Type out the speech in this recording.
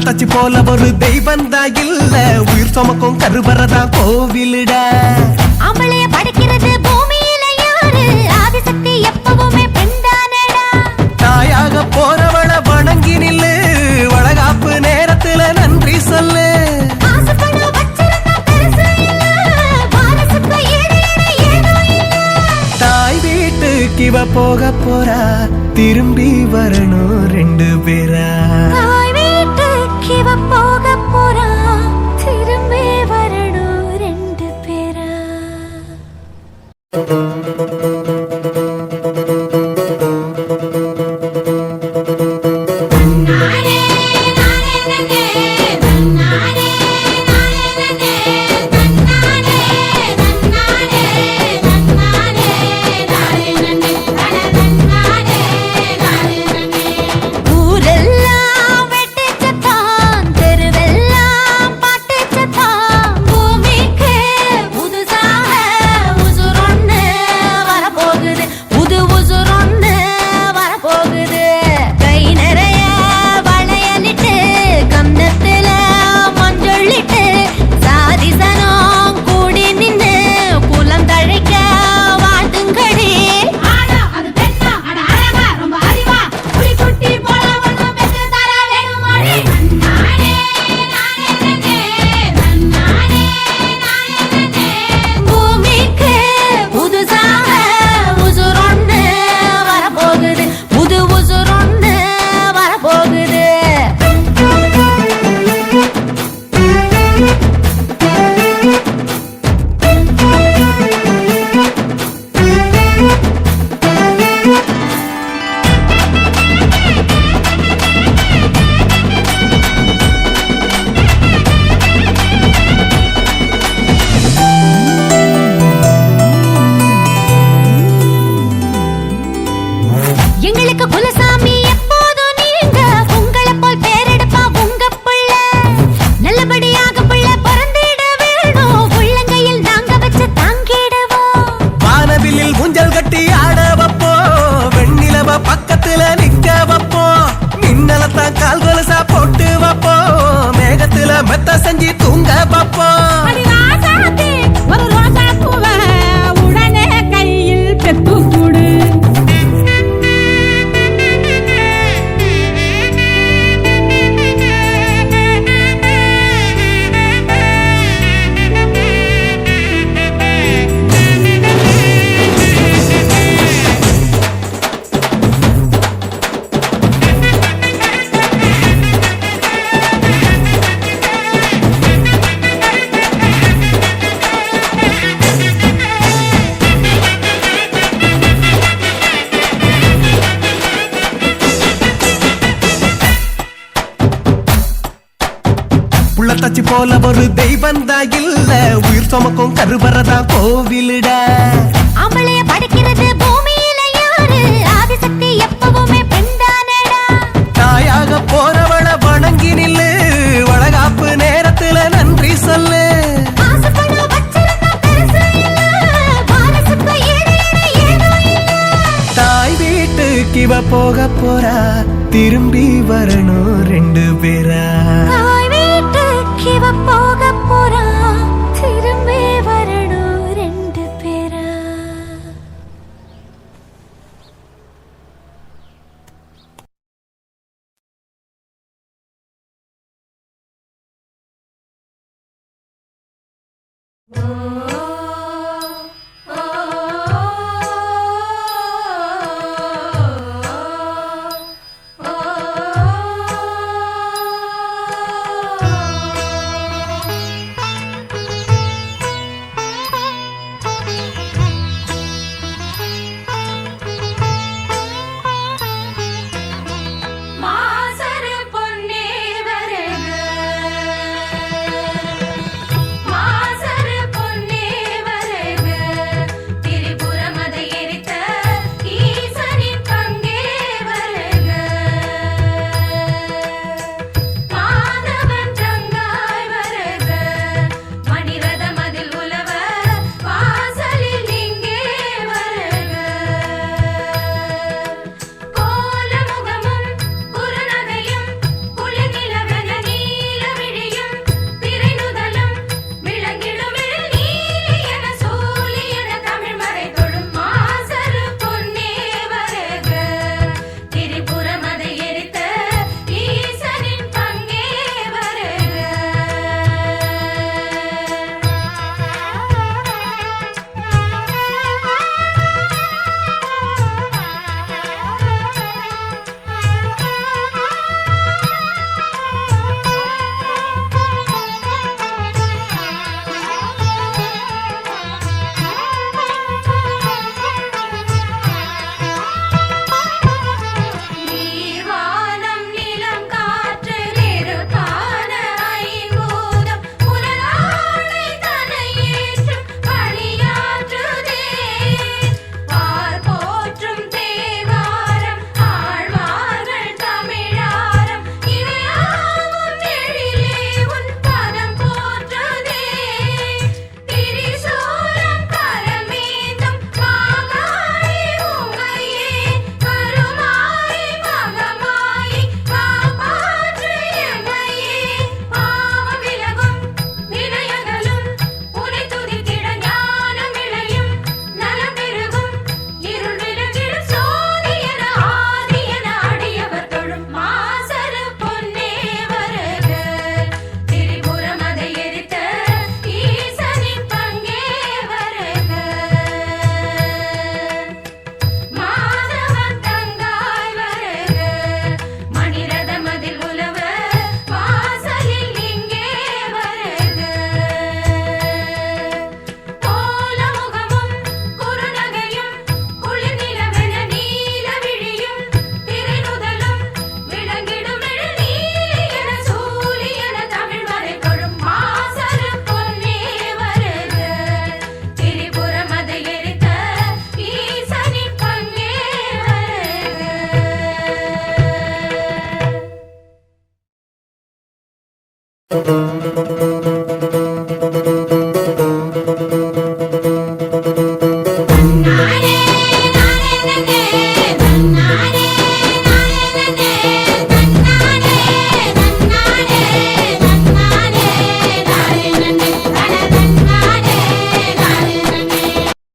தச்சி போல ஒரு தெய்வந்தா இல்ல உயிர் சுமக்கும் கருவறதா கோவிலுடா. அவளைய படைக்கிறது பூமியில யாரு? ஆதிசக்தி எப்பவுமே பெண்தானடா. தாயாக போறவள வணங்கி நில்லு, வளகாப்பு நேரத்துல நன்றி சொல்லு. தாய் வீட்டுக்கு இவ போக போறா, திரும்பி வரணும் 2 பேரா. இவ போக போறா, திரும்பி வரணும் 2 பேரா. எங்களுக்கு குலசாமி எப்போதும் நீங்க, உங்களை போல் பேரெடுப்பா உங்க புள்ள. நல்லபடியாக புள்ள பிறந்திட வேணும், உள்ளங்கையில் நாங்க வச்சு தாங்கிடுவோம். வானவில்லில் ஊஞ்சல் கட்டி ஆட வைப்போம், வெண்ணிலவ பக்கத்துல நிக்க வைப்போம். மின்னலத்தான் கால் கொலுசா போட்டு வைப்போம், மேகத்துல மெத்த செஞ்சு தூங்க வைப்போம். ஒரு ரோசா பூவ உடனே கையில் பெத்து கூடு. தச்சி போல ஒரு தெய்வந்தா இல்ல உயிர் சுமக்கும் கருவறதா கோவிலுடா. அவளைய படைக்கிறது பூமியில யாரு? ஆதிசக்தி எப்பவுமே பெண்தானடா. தாயாக போறவள வணங்கி நில்லு, வளகாப்பு நேரத்துல நன்றி சொல்லு. தாய் வீட்டுக்கு இவ போக போறா, திரும்பி வரணும் 2 பேரா. இவ Thank you.